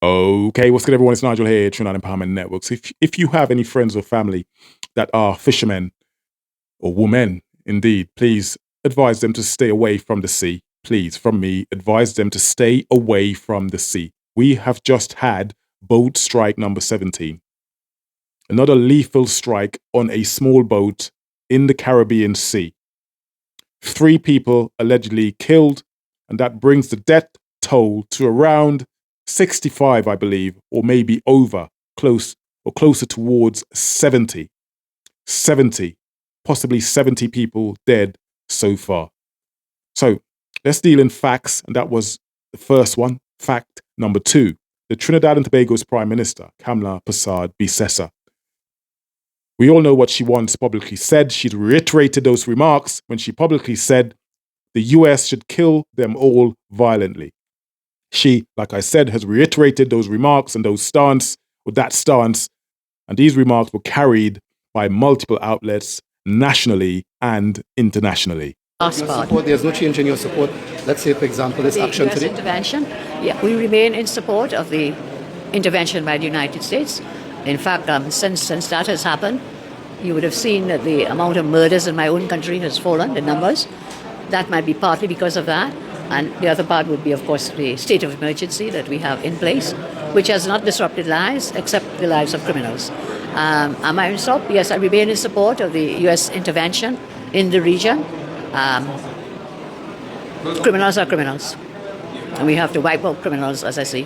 Okay, what's good, everyone? It's Nigel here, Trinidad Empowerment Network. So if you have any friends or family that are fishermen or women, indeed, please advise them to stay away from the sea. Please, from me, advise them to stay away from the sea. We have just had boat strike number 17. Another lethal strike on a small boat in the Caribbean Sea. 3 people allegedly killed, and that brings the death toll to around 65, I believe, or maybe closer towards 70. 70, possibly 70 people dead so far. So let's deal in facts, and that was the first one. Fact number 2, the Trinidad and Tobago's Prime Minister, Kamla Persad-Bissessar. We all know what she once publicly said. She'd reiterated those remarks when she publicly said the US should kill them all violently. She, like I said, has reiterated those remarks and that stance, and these remarks were carried by multiple outlets nationally and internationally. There's no change in your support. Let's say, for example, this action today. Intervention. Yeah, we remain in support of the intervention by the United States. In fact, since that has happened, you would have seen that the amount of murders in my own country has fallen, the numbers. That might be partly because of that. And the other part would be, of course, the state of emergency that we have in place, which has not disrupted lives except the lives of criminals. Am I in support? Yes, I remain in support of the U.S. intervention in the region. Criminals are criminals, and we have to wipe out criminals, as I say.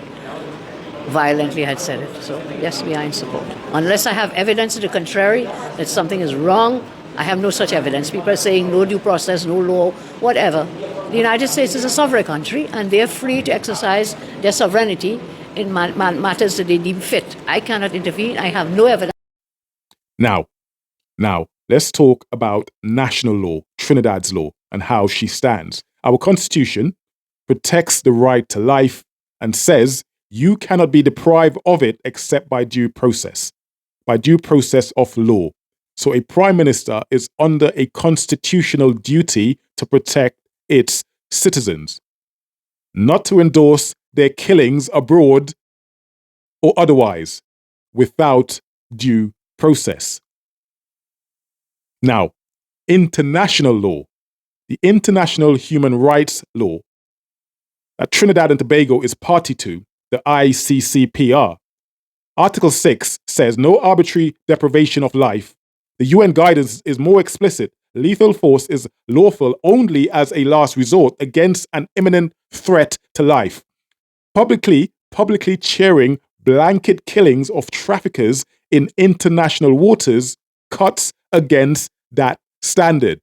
Violently had said it. So, yes, we are in support. Unless I have evidence to the contrary, that something is wrong, I have no such evidence. People are saying no due process, no law, whatever. The United States is a sovereign country, and they're free to exercise their sovereignty in matters that they deem fit. I cannot intervene. I have no evidence. Now, let's talk about national law, Trinidad's law, and how she stands. Our Constitution protects the right to life and says you cannot be deprived of it except by due process of law. So a prime minister is under a constitutional duty to protect its citizens, not to endorse their killings abroad or otherwise without due process. Now, international law, the international human rights law that Trinidad and Tobago is party to, the ICCPR. Article 6 says no arbitrary deprivation of life. The UN guidance is more explicit. Lethal force is lawful only as a last resort against an imminent threat to life. Publicly cheering blanket killings of traffickers in international waters cuts against that standard.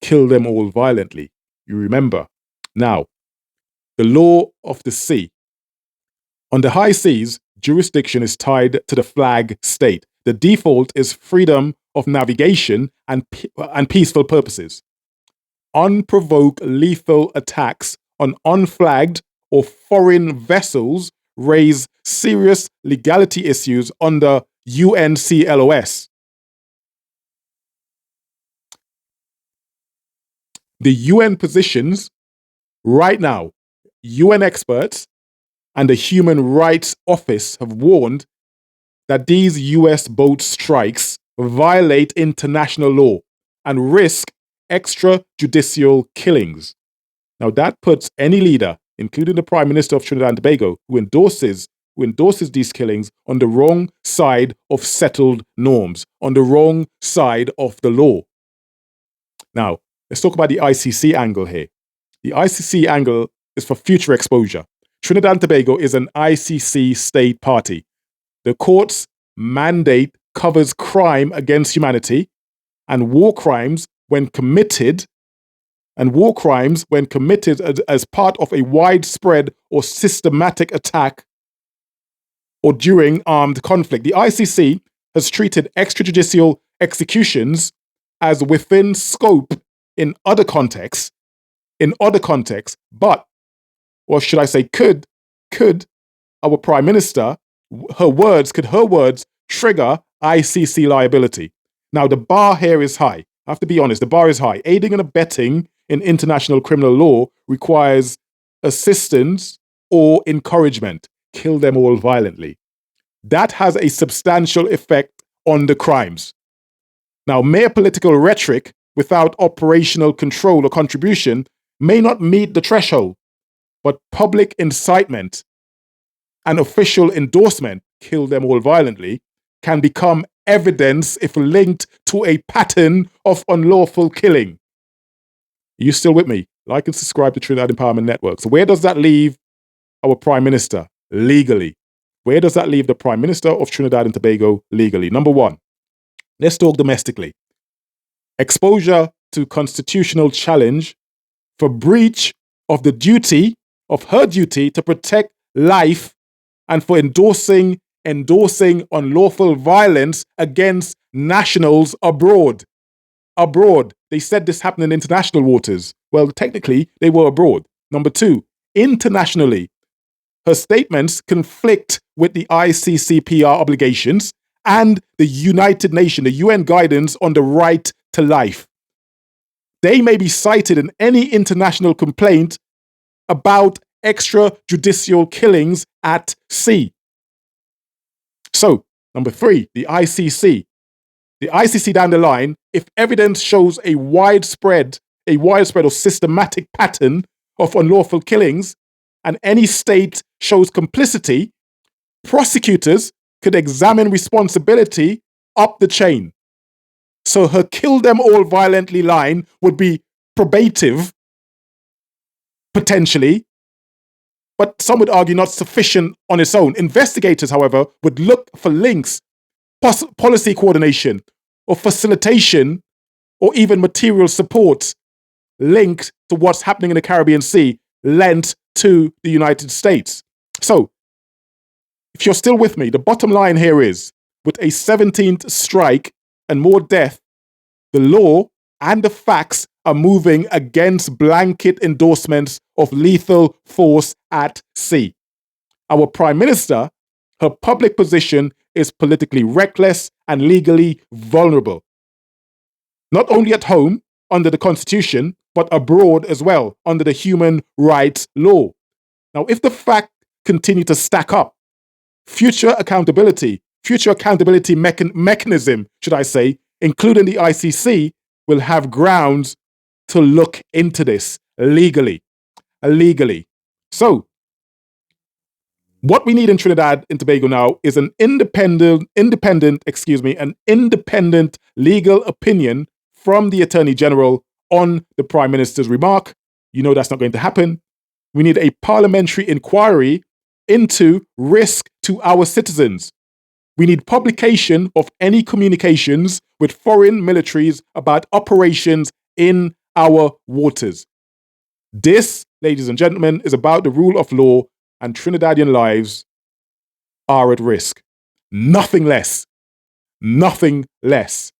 Kill them all violently. You remember. Now, the law of the sea. On the high seas, jurisdiction is tied to the flag state. The default is freedom of navigation and peaceful purposes. Unprovoked lethal attacks on unflagged or foreign vessels raise serious legality issues under UNCLOS. The UN positions right now, UN experts and the Human Rights Office have warned that these US boat strikes violate international law and risk extrajudicial killings. Now that puts any leader, including the Prime Minister of Trinidad and Tobago, who endorses these killings on the wrong side of settled norms, on the wrong side of the law. Now, let's talk about the ICC angle here. The ICC angle is for future exposure. Trinidad and Tobago is an ICC state party. The court's mandate covers crime against humanity and war crimes when committed as part of a widespread or systematic attack or during armed conflict. The ICC has treated extrajudicial executions as within scope in other contexts, but, or should I say could our Prime Minister, her words trigger ICC liability? Now, the bar here is high. I have to be honest, the bar is high. Aiding and abetting in international criminal law requires assistance or encouragement. kill them all violently. That has a substantial effect on the crimes. Now, mere political rhetoric without operational control or contribution may not meet the threshold, but public incitement and official endorsement, kill them all violently, can become evidence if linked to a pattern of unlawful killing. Are you still with me? Like and subscribe to Trinidad Empowerment Network. So where does that leave our Prime Minister legally? Where does that leave the Prime Minister of Trinidad and Tobago legally? Number one, let's talk domestically. Exposure to constitutional challenge for breach of the duty, of her duty to protect life and for endorsing unlawful violence against nationals abroad. Abroad. They said this happened in international waters. Well, technically, they were abroad. Number two, internationally. Her statements conflict with the ICCPR obligations and the United Nations, the UN guidance on the right to life. They may be cited in any international complaint about extrajudicial killings at sea. So, number three, the ICC. The ICC down the line, if evidence shows a widespread or systematic pattern of unlawful killings, and any state shows complicity, prosecutors could examine responsibility up the chain. So her kill them all violently line would be probative, potentially, but some would argue not sufficient on its own. Investigators, however, would look for links, policy coordination, or facilitation, or even material support linked to what's happening in the Caribbean Sea, lent to the United States. So, if you're still with me, the bottom line here is, with a 17th strike and more death, the law and the facts are moving against blanket endorsements of lethal force at sea. Our Prime Minister, her public position is politically reckless and legally vulnerable. Not only at home, under the Constitution, but abroad as well, under the human rights law. Now, if the facts continue to stack up, future accountability mechanism, should I say, including the ICC, will have grounds to look into this legally. So, what we need in Trinidad and Tobago now is an independent legal opinion from the Attorney General on the Prime Minister's remark. You know that's not going to happen. We need a parliamentary inquiry into risk to our citizens. We need publication of any communications with foreign militaries about operations in our waters. This, ladies and gentlemen, is about the rule of law, and Trinidadian lives are at risk. Nothing less. Nothing less.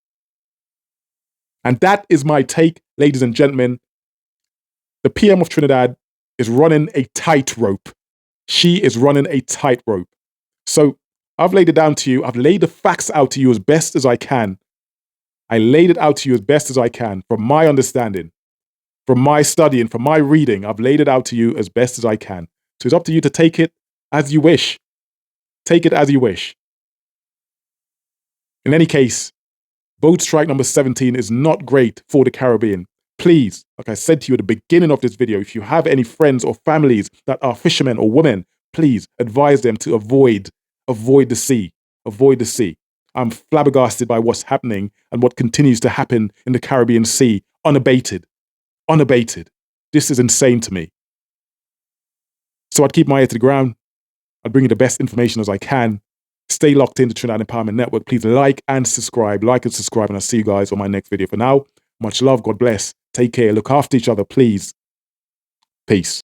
And that is my take, ladies and gentlemen. The PM of Trinidad is running a tightrope. She is running a tightrope. So I've laid it down to you. I've laid the facts out to you as best as I can. I laid it out to you as best as I can from my understanding, from my studying, from my reading. I've laid it out to you as best as I can. So it's up to you to take it as you wish. Take it as you wish. In any case, boat strike number 17 is not great for the Caribbean. Please, like I said to you at the beginning of this video, if you have any friends or families that are fishermen or women, please advise them to avoid the sea. Avoid the sea. I'm flabbergasted by what's happening and what continues to happen in the Caribbean Sea, unabated. Unabated. This is insane to me. So I'd keep my ear to the ground. I'd bring you the best information as I can. Stay locked into Trinidad Empowerment Network. Please like and subscribe, and I'll see you guys on my next video. For now, much love, God bless. Take care, look after each other, please. Peace.